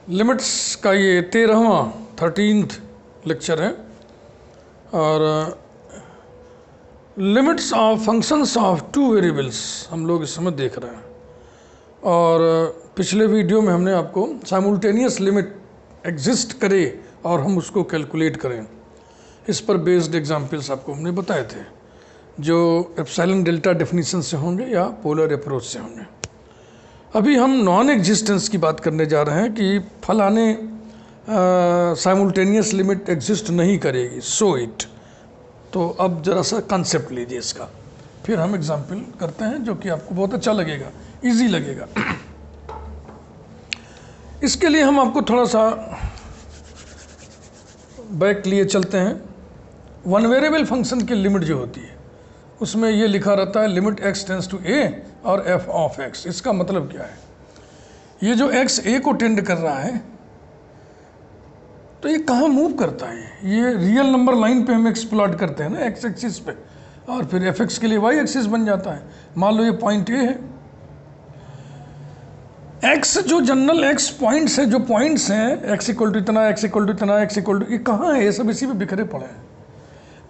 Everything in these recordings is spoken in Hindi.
लिमिट्स का ये 13वां लेक्चर है और limits of functions of two variables हम लोग इस समय देख रहे हैं। और पिछले वीडियो में हमने आपको साइमल्टेनियस लिमिट एग्जिस्ट करे और हम उसको कैलकुलेट करें, इस पर बेस्ड एग्जांपल्स आपको हमने बताए थे जो एप्सिलॉन डेल्टा डेफिनेशन से होंगे या पोलर अप्रोच से होंगे। अभी हम नॉन एग्जिस्टेंस की बात करने जा रहे हैं कि फलाने साइमल्टेनियस लिमिट एग्जिस्ट नहीं करेगी, सो इट। तो अब ज़रा सा कॉन्सेप्ट लीजिए इसका, फिर हम एग्जांपल करते हैं जो कि आपको बहुत अच्छा लगेगा, इजी लगेगा। इसके लिए हम आपको थोड़ा सा बैक लिए चलते हैं। वन वेरिएबल फंक्शन की लिमिट जो होती है उसमें ये लिखा रहता है limit x tends to a और f ऑफ x। इसका मतलब क्या है? ये जो x a को टेंड कर रहा है तो ये कहाँ मूव करता है? ये रियल नंबर लाइन पे हम एक्स प्लॉट करते हैं ना, x एक्सिस पे, और फिर fx के लिए y एक्सिस बन जाता है। मान लो ये पॉइंट a है, x जो जनरल x पॉइंट्स है, जो पॉइंट्स हैं x इक्वल टू इतना, x इक्वल टू इतना, x इक्वल टू, ये कहाँ है? ये सब इसी में बिखरे पड़े हैं।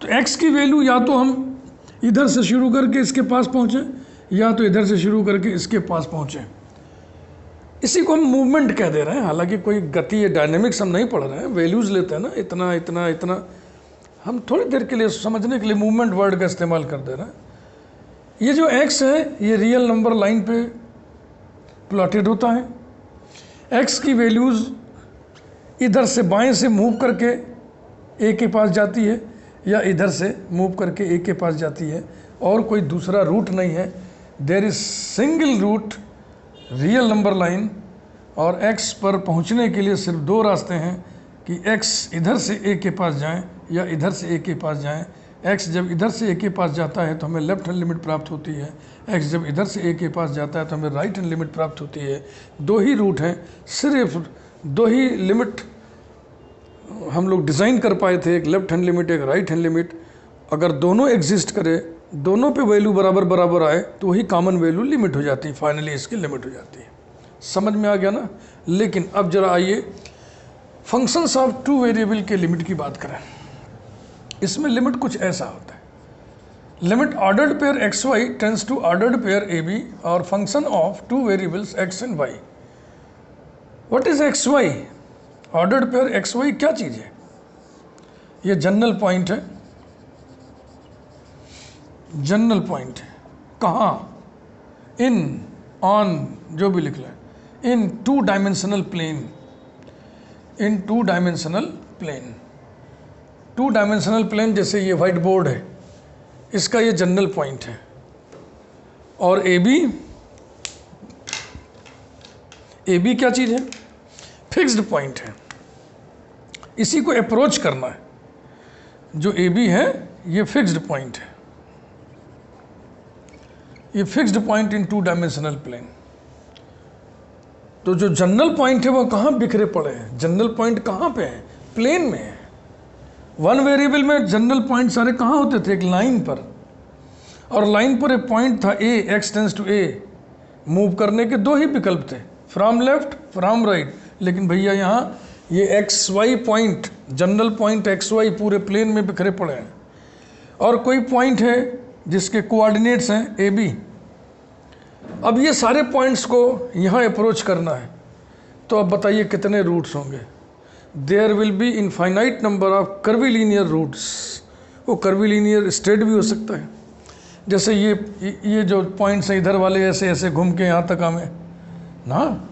तो x की वैल्यू या तो हम इधर से शुरू करके इसके पास पहुँचे या तो इधर से शुरू करके इसके पास पहुँचे। इसी को हम मूवमेंट कह दे रहे हैं, हालांकि कोई गति या डायनेमिक्स हम नहीं पढ़ रहे हैं, वैल्यूज़ लेते हैं ना, इतना इतना इतना। हम थोड़ी देर के लिए समझने के लिए मूवमेंट वर्ड का इस्तेमाल कर दे रहे हैं। ये जो x है ये रियल नंबर लाइन पे प्लॉटेड होता है। x की वैल्यूज़ इधर से बाएं से मूव करके a के पास जाती है या इधर से मूव करके a के पास जाती है, और कोई दूसरा रूट नहीं है। There is single root real number line, और x पर पहुंचने के लिए सिर्फ दो रास्ते हैं कि x इधर से a के पास जाएं या इधर से a के पास जाएं। x जब इधर से a के पास जाता है तो हमें लेफ्ट हैंड लिमिट प्राप्त होती है, x जब इधर से a के पास जाता है तो हमें राइट हैंड लिमिट प्राप्त होती है। दो ही रूट हैं, सिर्फ दो ही लिमिट हम लोग डिज़ाइन कर पाए थे, एक लेफ्ट हैंड लिमिट, एक राइट हैंड लिमिट। अगर दोनों एग्जिस्ट करे, दोनों पे वैल्यू बराबर बराबर आए तो वही कॉमन वैल्यू लिमिट हो जाती है, फाइनली इसकी लिमिट हो जाती है। समझ में आ गया ना? लेकिन अब जरा आइए फंक्शंस ऑफ टू वेरिएबल के लिमिट की बात करें। इसमें लिमिट कुछ ऐसा होता है, limit ordered pair x y tends to ordered pair a b और function of two variables x and y. What is x y? Ordered pair x y क्या चीज़ है? ये जनरल पॉइंट है, जनरल पॉइंट है। कहाँ? इन, ऑन, जो भी लिख लें, in two dimensional plane, in two dimensional plane. To dimensional plane जैसे ये वाइट बोर्ड है, इसका ये जनरल पॉइंट है। और ए बी क्या चीज़ है? फिक्स्ड पॉइंट है। इसी को अप्रोच करना है। जो ए बी है ये फिक्स्ड पॉइंट है, ये fixed point in two dimensional plane. तो जो जनरल पॉइंट है वो कहाँ बिखरे पड़े हैं? जनरल पॉइंट कहाँ पे है? प्लेन में है। वन वेरिएबल में जनरल पॉइंट सारे कहाँ होते थे? एक लाइन पर, और लाइन पर एक पॉइंट था a, x tends to a. Move करने के दो ही विकल्प थे, फ्रॉम लेफ्ट, फ्रॉम राइट। लेकिन भैया यहाँ ये X Y point, general point X Y पूरे प्लेन में बिखरे पड़े हैं, और कोई पॉइंट है जिसके कोऑर्डिनेट्स हैं ए बी। अब ये सारे पॉइंट्स को यहाँ अप्रोच करना है, तो अब बताइए कितने रूट्स होंगे? There will be infinite number of curvilinear roots. वो कर्वीलीनियर स्ट्रेट भी हो सकता है, जैसे ये जो पॉइंट्स हैं इधर वाले ऐसे ऐसे घूम के यहाँ तक हमें ना,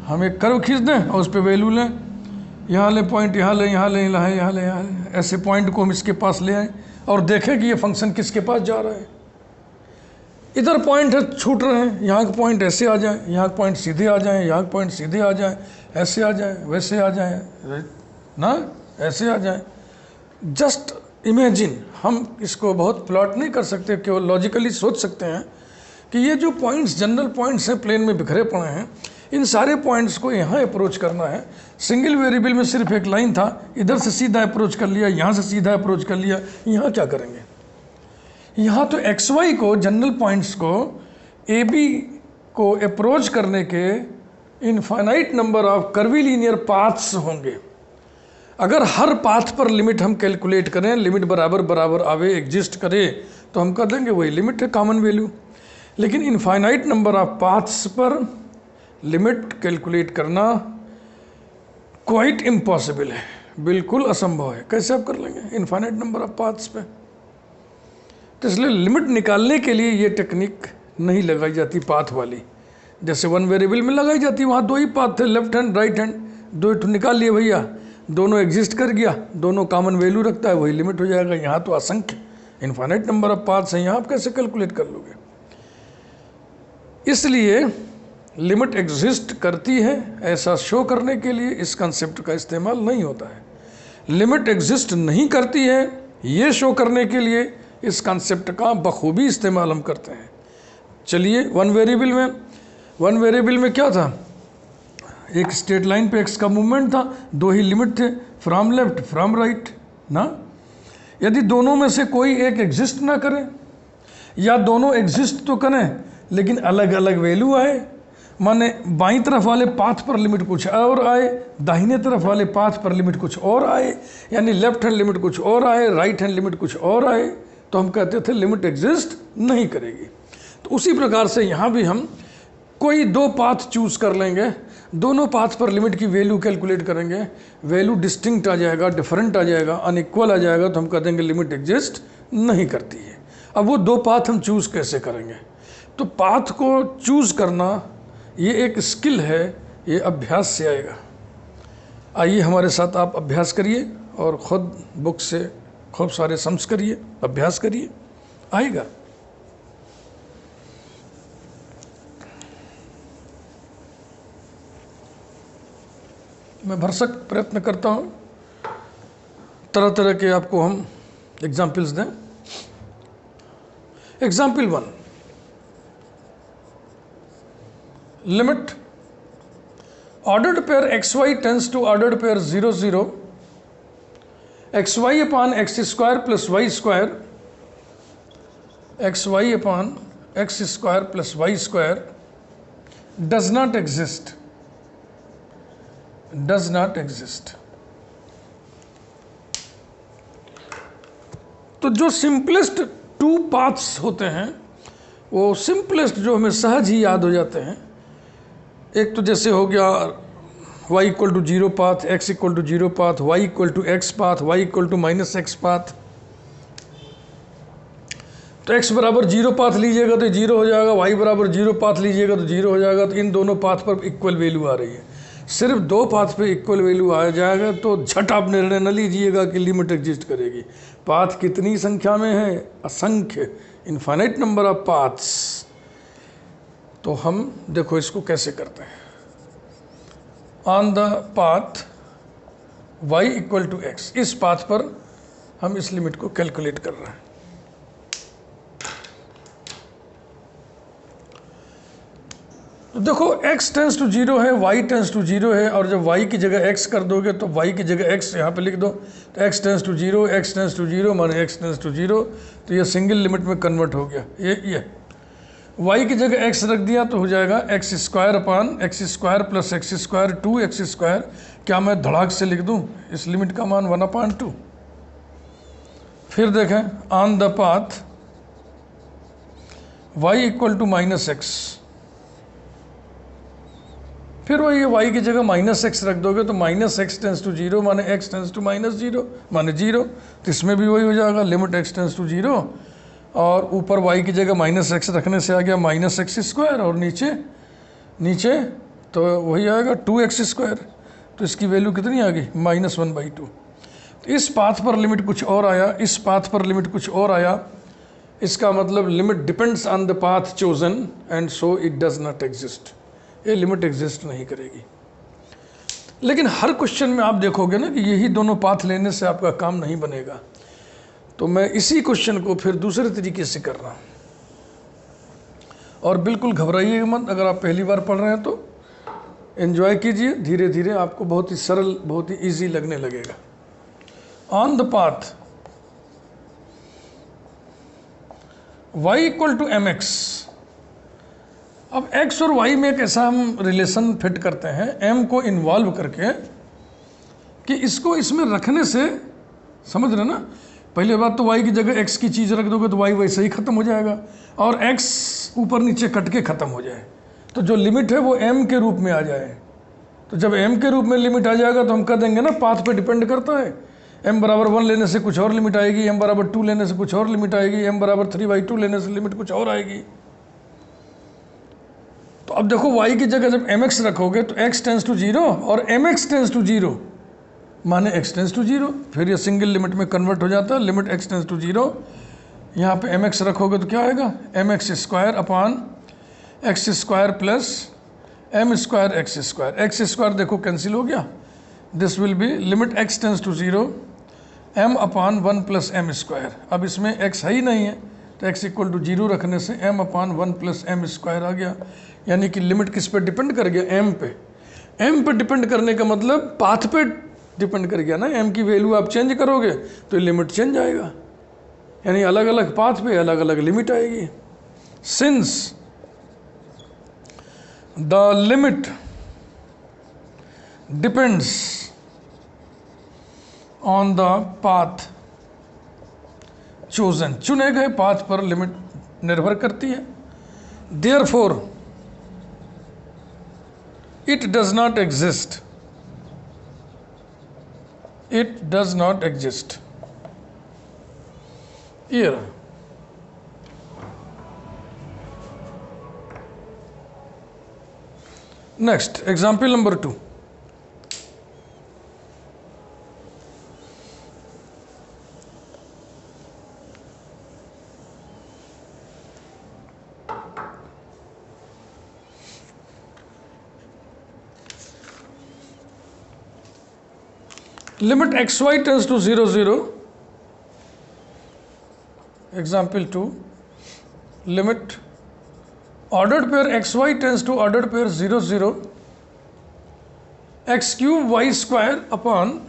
हम एक कर्व खींच दें और उस पर वैल्यू लें, यहाँ ले पॉइंट, यहाँ ले, यहाँ ले, यहाँ ले, यहाँ ले, यहाँ ले, ऐसे पॉइंट को हम इसके पास ले आएँ और देखें कि ये फंक्शन किसके पास जा रहा है। इधर पॉइंट है छूट रहे हैं, यहाँ के पॉइंट ऐसे आ जाएं, यहाँ के पॉइंट सीधे आ जाएं, यहाँ के पॉइंट सीधे आ जाएं, ऐसे आ जाएं, वैसे आ जाएं ना, ऐसे आ जाएं। जस्ट इमेजिन, हम इसको बहुत प्लॉट नहीं कर सकते, केवल लॉजिकली सोच सकते हैं कि ये जो पॉइंट्स जनरल पॉइंट्स हैं प्लेन में बिखरे पड़े हैं, इन सारे पॉइंट्स को यहाँ अप्रोच करना है। सिंगल वेरिएबल में सिर्फ एक लाइन था, इधर से सीधा अप्रोच कर लिया, यहाँ से सीधा अप्रोच कर लिया। यहाँ क्या करेंगे? यहाँ तो एक्स वाई को, जनरल पॉइंट्स को ए बी को अप्रोच करने के infinite number of curvilinear paths होंगे। अगर हर पाथ पर लिमिट हम कैलकुलेट करें, लिमिट बराबर बराबर आवे, एग्जिस्ट करे, तो हम कर देंगे वही लिमिट है, कॉमन वैल्यू। लेकिन इनफाइनाइट नंबर ऑफ पाथ्स पर लिमिट कैलकुलेट करना क्वाइट इम्पॉसिबल है, बिल्कुल असंभव है। कैसे आप कर लेंगे इनफाइनाइट नंबर ऑफ पाथ्स पे? तो इसलिए लिमिट निकालने के लिए ये टेक्निक नहीं लगाई जाती पाथ वाली, जैसे वन वेरिएबल में लगाई जाती। वहाँ दो ही पाथ थे, लेफ्ट हैंड राइट हैंड, दो निकाल लिए भैया, दोनों एग्जिस्ट कर गया, दोनों कॉमन वैल्यू रखता है, वही लिमिट हो जाएगा। यहाँ तो असंख्य इनफाइनाइट नंबर ऑफ पाथ्स हैं, यहाँ आप कैसे कैलकुलेट कर लोगे? इसलिए लिमिट एग्जिस्ट करती है ऐसा शो करने के लिए इस कंसेप्ट का इस्तेमाल नहीं होता है। लिमिट एग्जिस्ट नहीं करती है ये शो करने के लिए इस कंसेप्ट का बखूबी इस्तेमाल हम करते हैं। चलिए वन वेरिएबल में क्या था? एक स्ट्रेट लाइन पे एक्स का मूवमेंट था, दो ही लिमिट थे, फ्रॉम लेफ्ट फ्रॉम राइट ना। यदि दोनों में से कोई एक एग्जिस्ट ना करे, या दोनों एग्जिस्ट तो करें लेकिन अलग अलग वैल्यू आए, माने बाईं तरफ वाले पाथ पर लिमिट कुछ और आए, दाहिने तरफ वाले पाथ पर लिमिट कुछ और आए, यानी लेफ्ट हैंड लिमिट कुछ और आए, राइट हैंड लिमिट कुछ और आए, तो हम कहते थे लिमिट एग्जिस्ट नहीं करेगी। तो उसी प्रकार से यहाँ भी हम कोई दो पाथ चूज कर लेंगे, दोनों पाथ पर लिमिट की वैल्यू कैलकुलेट करेंगे, वैल्यू डिस्टिंक्ट आ जाएगा, डिफरेंट आ जाएगा, अनइक्वल आ जाएगा, तो हम कह देंगे लिमिट एग्जिस्ट नहीं करती है। अब वो दो पाथ हम चूज कैसे करेंगे? तो पाथ को चूज करना ये एक स्किल है, ये अभ्यास से आएगा। आइए हमारे साथ आप अभ्यास करिए और ख़ुद बुक से खूब सारे सम्स करिए, अभ्यास करिए, आएगा। मैं भरसक प्रयत्न करता हूँ तरह तरह के आपको हम एग्जाम्पल्स दें। Example 1, limit ordered pair xy tends to ordered pair 0 0 xy upon X square plus Y square, xy upon X square plus Y square does not exist, does not exist. तो जो सिंपलेस्ट टू पाथ्स होते हैं वो सिंपलेस्ट जो हमें सहज ही याद हो जाते हैं। एक तो जैसे हो गया y equal to 0 path, x equal to 0 path, y equal to x path, y equal to -x path. तो x बराबर 0 पाथ लीजिएगा तो 0 हो जाएगा, y बराबर 0 पाथ लीजिएगा तो 0 हो जाएगा। तो इन दोनों पाथ पर इक्वल वैल्यू आ रही है। सिर्फ दो पाथ पे इक्वल वैल्यू आ जाएगा तो झट आप निर्णय न लीजिएगा कि लिमिट एग्जिस्ट करेगी। पाथ कितनी संख्या में है? असंख्य, इनफाइनाइट नंबर ऑफ पाथ्स। तो हम देखो इसको कैसे करते हैं। On the path y equal to X, इस पाथ पर हम इस लिमिट को कैलकुलेट कर रहे हैं। तो देखो x टेंस टू 0 है, y टेंस टू 0 है, और जब y की जगह x कर दोगे तो y की जगह x यहाँ पे लिख दो, तो x tends to 0, x tends to 0 माने x टेंस टू 0, तो ये सिंगल लिमिट में कन्वर्ट हो गया। ये y की जगह x रख दिया तो हो जाएगा x square upon X square plus x square 2x square. क्या मैं धड़ाक से लिख दूँ इस लिमिट का मान 1/2? फिर देखें on the path y equal to -x, फिर वही y की जगह -x रख दोगे तो -x टेंस टू 0 माने x टेंस टू -0 माने 0। तो इसमें भी वही हो जाएगा, लिमिट x टेंस टू 0, और ऊपर y की जगह -x रखने से आ गया -x स्क्वायर, और नीचे तो वही आएगा 2x स्क्वायर। तो इसकी वैल्यू कितनी आ गई? -1/2। तो इस पाथ पर लिमिट कुछ और आया, इस पाथ पर लिमिट कुछ और आया। इसका मतलब limit depends on the path chosen and so it does not exist. ये लिमिट एग्जिस्ट नहीं करेगी। लेकिन हर क्वेश्चन में आप देखोगे ना कि यही दोनों पाथ लेने से आपका काम नहीं बनेगा। तो मैं इसी क्वेश्चन को फिर दूसरे तरीके से कर रहा हूँ, और बिल्कुल घबराइएगा मत। अगर आप पहली बार पढ़ रहे हैं तो एंजॉय कीजिए, धीरे धीरे आपको बहुत ही सरल, बहुत ही इजी लगने लगेगा। On the path y equal to mx, अब x और y में एक ऐसा हम रिलेशन फिट करते हैं m को इन्वॉल्व करके कि इसको इसमें रखने से, समझ रहे ना, पहले बात तो y की जगह x की चीज़ रख दोगे तो y वैसे ही ख़त्म हो जाएगा और x ऊपर नीचे कट के ख़त्म हो जाए, तो जो लिमिट है वो m के रूप में आ जाए। तो जब m के रूप में लिमिट आ जाएगा तो हम कह देंगे ना पाथ पे डिपेंड करता है, m बराबर 1 लेने से कुछ और लिमिट आएगी, m बराबर 2 लेने से कुछ और लिमिट आएगी, m बराबर 3/2 लेने से लिमिट कुछ और आएगी। तो अब देखो y की जगह जब mx रखोगे तो x टेंस टू 0 और mx टेंस टू 0 माने x टेंस टू 0, फिर ये सिंगल लिमिट में कन्वर्ट हो जाता है, लिमिट x टेंस टू 0। यहाँ पे mx रखोगे तो क्या आएगा, mx square upon x square plus m square x square देखो कैंसिल हो गया, this will be limit x tends to 0 m upon 1 plus m square. अब इसमें x है ही नहीं है तो x इक्वल टू 0 रखने से m upon 1 plus m square आ गया, यानी कि लिमिट किस पे डिपेंड कर गया, m पे। m पे डिपेंड करने का मतलब पाथ पे डिपेंड कर गया ना, m की वैल्यू आप चेंज करोगे तो लिमिट चेंज आएगा, यानी अलग अलग पाथ पे अलग अलग लिमिट आएगी। Since the limit depends on the path chosen, चुने गए पाथ पर लिमिट निर्भर करती है। Therefore it does not exist, it does not exist. ये रहा। Next example number 2। Limit X Y tends to 0 0, example 2, limit ordered pair x Y tends to ordered pair 0 0, x cube Y square upon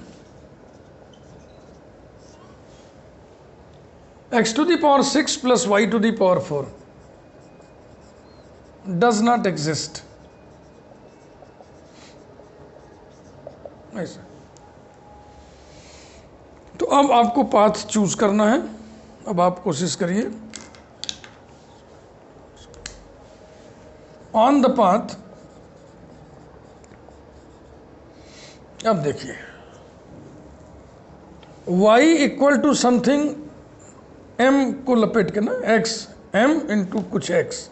X to the power 6 plus Y to the power 4 does not exist. ऐसा। तो अब आपको पाथ चूज करना है, अब आप कोशिश करिए। ऑन द पाथ, अब देखिए y equal to something m को लपेट के ना, x m इंटू कुछ x।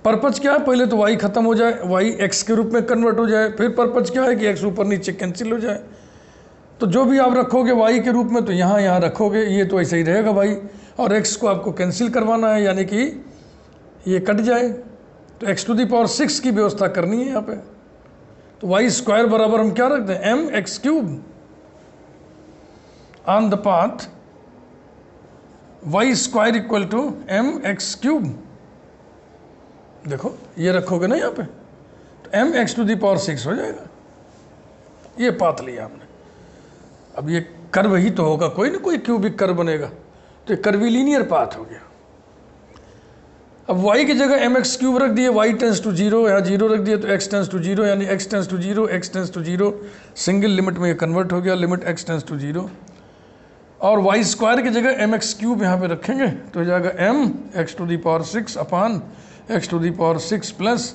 पर्पज क्या है, पहले तो y खत्म हो जाए, y x के रूप में कन्वर्ट हो जाए, फिर पर्पज क्या है कि x ऊपर नीचे कैंसिल हो जाए। तो जो भी आप रखोगे y के रूप में तो यहाँ रखोगे, ये तो ऐसे ही रहेगा भाई, और x को आपको कैंसिल करवाना है, यानी कि ये कट जाए, तो x टू दी पावर 6 की व्यवस्था करनी है यहाँ पे। तो y स्क्वायर बराबर हम क्या रखते हैं, m X cube. On the path y square equal to m X cube, देखो ये रखोगे ना यहाँ पे तो m X to the power 6 हो जाएगा। ये पाथ लिया हमने। अब ये कर्व ही तो होगा, कोई ना कोई क्यूबिक कर्व बनेगा, तो ये कर्विलीनियर पाथ हो गया। अब y की जगह एम एक्स क्यूब रख दिए, y टेंस टू 0, यहाँ 0 रख दिए तो x टेंस टू 0, यानी x tends to 0, x tends to 0, single limit में ये कन्वर्ट हो गया, लिमिट x टेंस टू 0। और y स्क्वायर की जगह एम एक्स क्यूब यहाँ पे रखेंगे तो हो जाएगा m X to the power 6 upon X to the power 6 plus,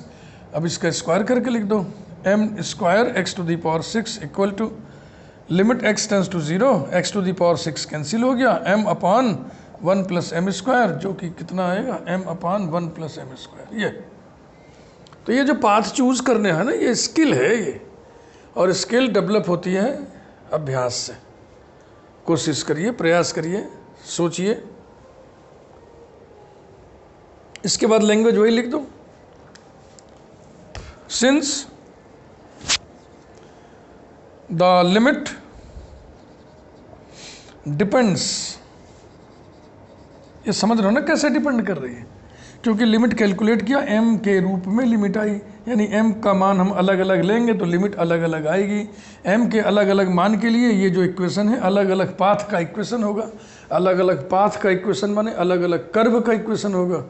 अब इसका स्क्वायर करके लिख दो, m square X to the power 6 equal to limit x tends to 0, X to the power 6 cancel हो गया, m upon 1 plus M square, जो कि कितना आएगा m upon 1 plus M square. ये तो ये जो पाथ चूज करने हैं ना, ये स्किल है ये, और स्किल डेवलप होती है अभ्यास से। कोशिश करिए, प्रयास करिए, सोचिए। इसके बाद लैंग्वेज वही लिख दो, सिंस द लिमिट डिपेंड्स, ये समझ रहे हो ना कैसे डिपेंड कर रही है, क्योंकि लिमिट कैलकुलेट किया m के रूप में लिमिट आई, यानी m का मान हम अलग अलग लेंगे तो लिमिट अलग अलग आएगी। m के अलग अलग मान के लिए ये जो इक्वेशन है अलग अलग पाथ का इक्वेशन होगा, अलग अलग पाथ का इक्वेशन माने अलग अलग कर्व का इक्वेशन होगा।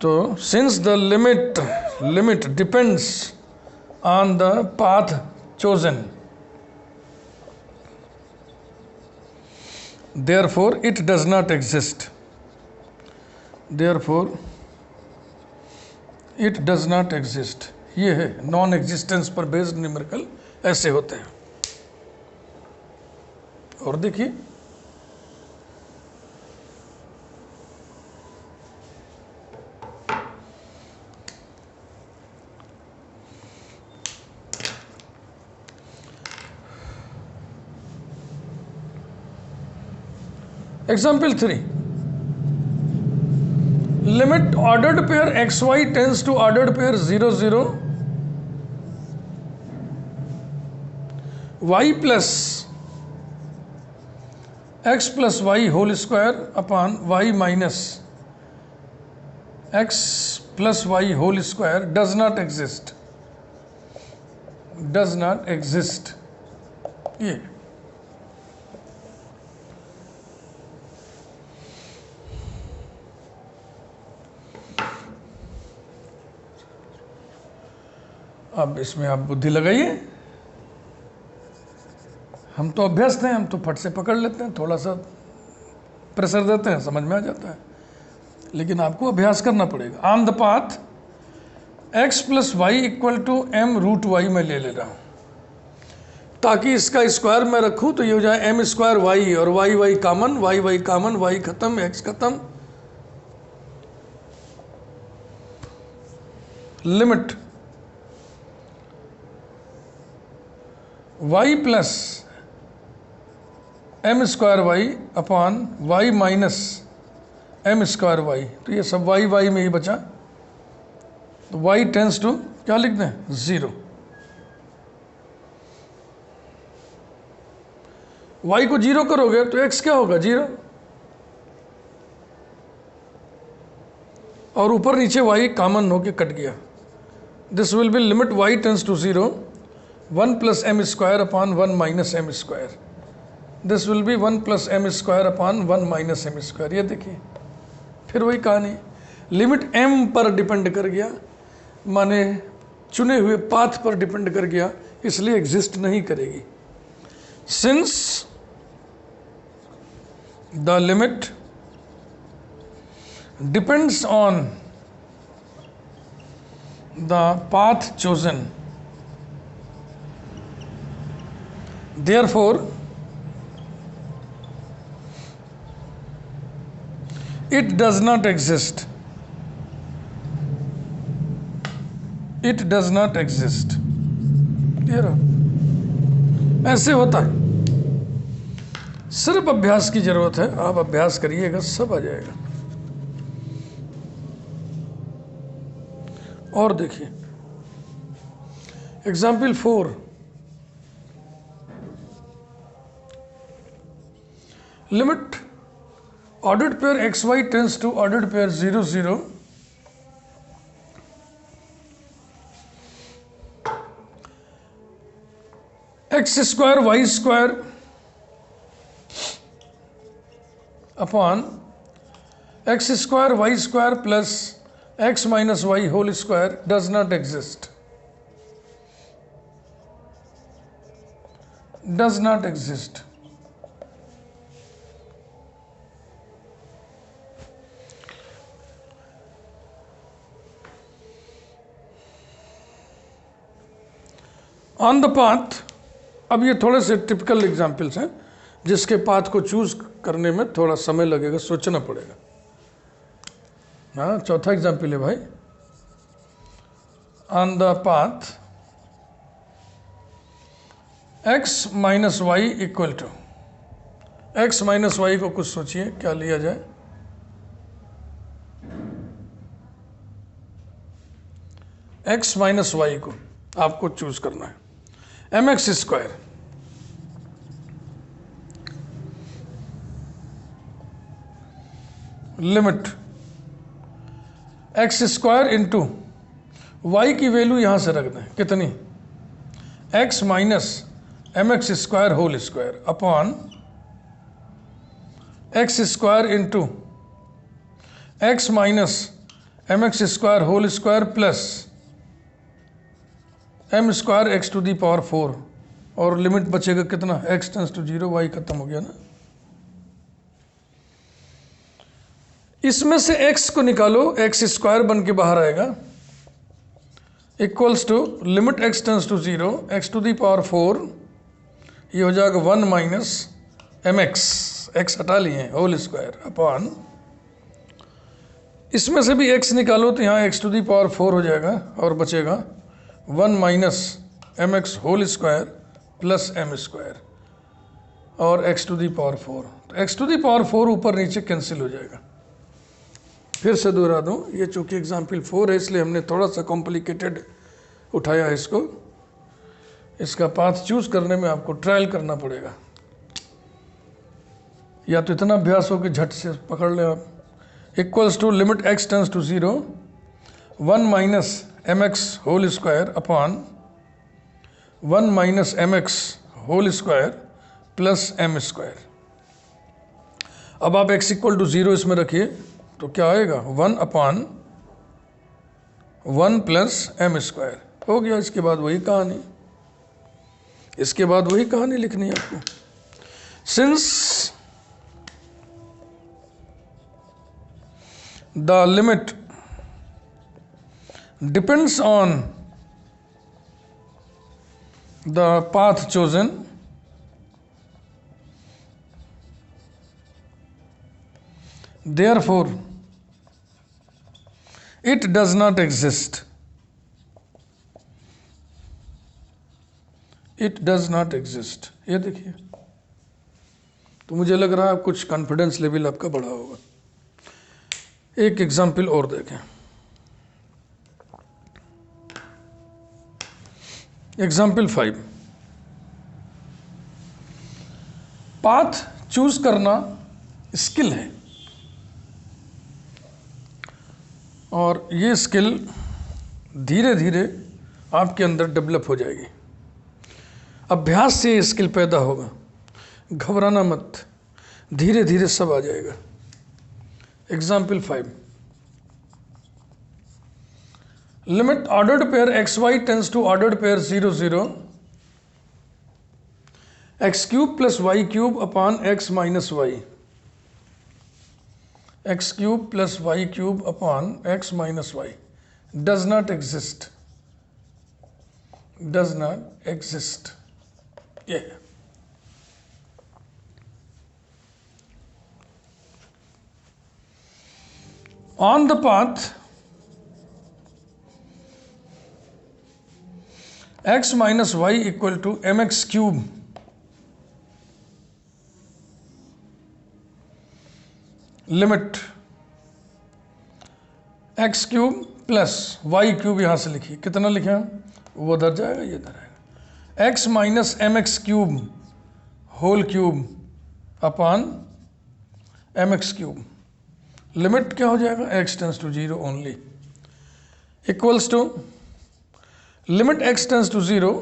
तो since the limit depends on the path chosen, therefore it does not exist. Therefore it does not exist. ये है नॉन एग्जिस्टेंस पर बेस्ड न्यूमेरिकल ऐसे होते हैं। और देखिए example 3, limit ordered pair x Y tends to ordered pair 0 0 Y plus Y whole square upon Y minus X plus Y whole square does not exist. ये अब इसमें आप बुद्धि लगाइए। हम तो अभ्यस्त हैं, हम तो फट से पकड़ लेते हैं, थोड़ा सा प्रेशर देते हैं, समझ में आ जाता है, लेकिन आपको अभ्यास करना पड़ेगा। On the path x plus Y equal to m root Y में ले रहा हूँ, ताकि इसका स्क्वायर मैं रखूँ तो ये हो जाए m स्क्वायर वाई, और Y common, Y common, Y खत्म, x खत्म। Limit y plus m square Y upon Y minus m square Y, तो ये सब वाई में ही बचा, तो y टेंस टू क्या लिख दें 0। y को 0 करोगे तो x क्या होगा 0, और ऊपर नीचे y कॉमन होके कट गया। This will be limit y tends to 0 1 plus m square upon 1 minus m square. This will be 1 plus m square upon 1 minus m square. ये देखिए फिर वही कहानी, लिमिट m पर डिपेंड कर गया, माने चुने हुए पाथ पर डिपेंड कर गया, इसलिए एग्जिस्ट नहीं करेगी। Since the limit depends on the path chosen, therefore it does not exist. It does not exist. ये रहा, ऐसे होता है। सिर्फ अभ्यास की जरूरत है, आप अभ्यास करिएगा सब आ जाएगा। और देखिए example 4, limit ordered pair x Y tends to ordered pair 0 0 X square Y square upon X square Y square plus X minus Y whole square does not exist. Does not exist. On the path, अब ये थोड़े से टिपिकल एग्जाम्पल्स हैं जिसके पाथ को चूज करने में थोड़ा समय लगेगा, सोचना पड़ेगा। हाँ, चौथा एग्जाम्पल है भाई, on the path x minus Y equal to, X minus Y को कुछ सोचिए क्या लिया जाए, x माइनस वाई को आपको चूज करना है, mx square limit X square into Y की वैल्यू यहां से रख दें, कितनी x minus M x square whole square upon X square into X minus mx square whole square plus m square X to the power 4, और लिमिट बचेगा कितना, x टेंस टू 0, y खत्म हो गया ना। इसमें से x को निकालो, x स्क्वायर बन के बाहर आएगा, equals to limit x tends to 0, x to the power 4, ये हो जाएगा 1 माइनस mx, x हटा लिए होल स्क्वायर अपॉन, इसमें से भी x निकालो तो यहाँ x टू दी पावर 4 हो जाएगा और बचेगा 1 minus mx whole square plus m square और x टू दी पावर 4। तो x टू दी पावर 4 ऊपर नीचे कैंसिल हो जाएगा। फिर से दोहरा दूँ, ये चूँकि एग्जाम्पल 4 है इसलिए हमने थोड़ा सा कॉम्प्लिकेटेड उठाया है इसको। इसका पाथ चूज करने में आपको ट्रायल करना पड़ेगा, या तो इतना अभ्यास हो कि झट से पकड़ लें आप। Equals to limit x tends to 0, 1 minus mx whole square upon 1 minus mx whole square plus m square. अब आप x इक्वल टू 0 इसमें रखिए तो क्या आएगा, 1 अपॉन 1 प्लस m स्क्वायर हो गया। इसके बाद वही कहानी, इसके बाद वही कहानी लिखनी है आपको। Since the limit depends on the path chosen, therefore it does not exist, it does not exist। ये देखिए, तो मुझे लग रहा है कुछ कॉन्फिडेंस लेवल आपका बढ़ा होगा। एक एग्जाम्पल और देखें, एग्जाम्पल 5। पाथ चूज करना स्किल है और ये स्किल धीरे धीरे आपके अंदर डेवलप हो जाएगी। अभ्यास से ये स्किल पैदा होगा, घबराना मत, धीरे धीरे सब आ जाएगा। Example 5, limit ordered pair x Y tends to ordered pair 0 0, x cube plus y cube upon x minus y, x cube plus y cube upon x minus y does not exist, does not exist. ये on the path x minus Y equal to m x cube, limit x cube plus y cube, यहां से लिखिए, कितना लिखे हम, वो उधर जाएगा ये इधर आएगा, x minus M x cube whole cube upon m x cube, limit क्या हो जाएगा, x tends to 0 only, equals to limit x tends to 0,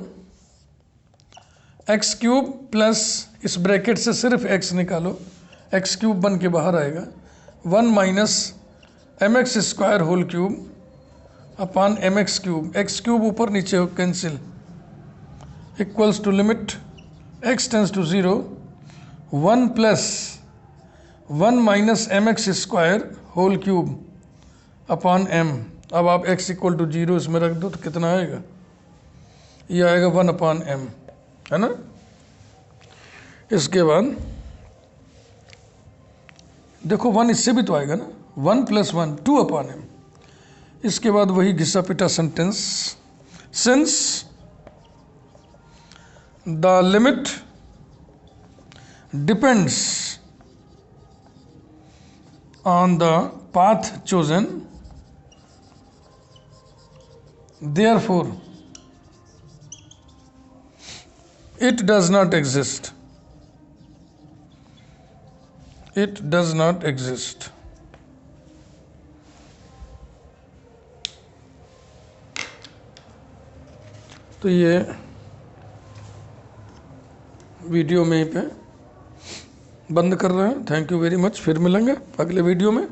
x cube plus, इस ब्रैकेट से सिर्फ x निकालो, एक्स क्यूब बन के बाहर आएगा, 1 minus M x square whole cube upon m x cube, x cube ऊपर नीचे हो cancel, equals to limit x tends to 0, 1 plus 1 minus M x square whole cube upon m। अब आप x इक्वल टू 0 इसमें रख दो तो कितना आएगा, ये आएगा 1 अपॉन m, है ना। इसके बाद देखो 1 इससे भी तो आएगा ना, 1 प्लस 1 2 अपॉन m। इसके बाद वही घिसा पिटा sentence, since the limit depends on the path chosen, therefore it does not exist, it does not exist। तो ये वीडियो में ही पे बंद कर रहे हैं। थैंक यू वेरी मच, फिर मिलेंगे अगले वीडियो में।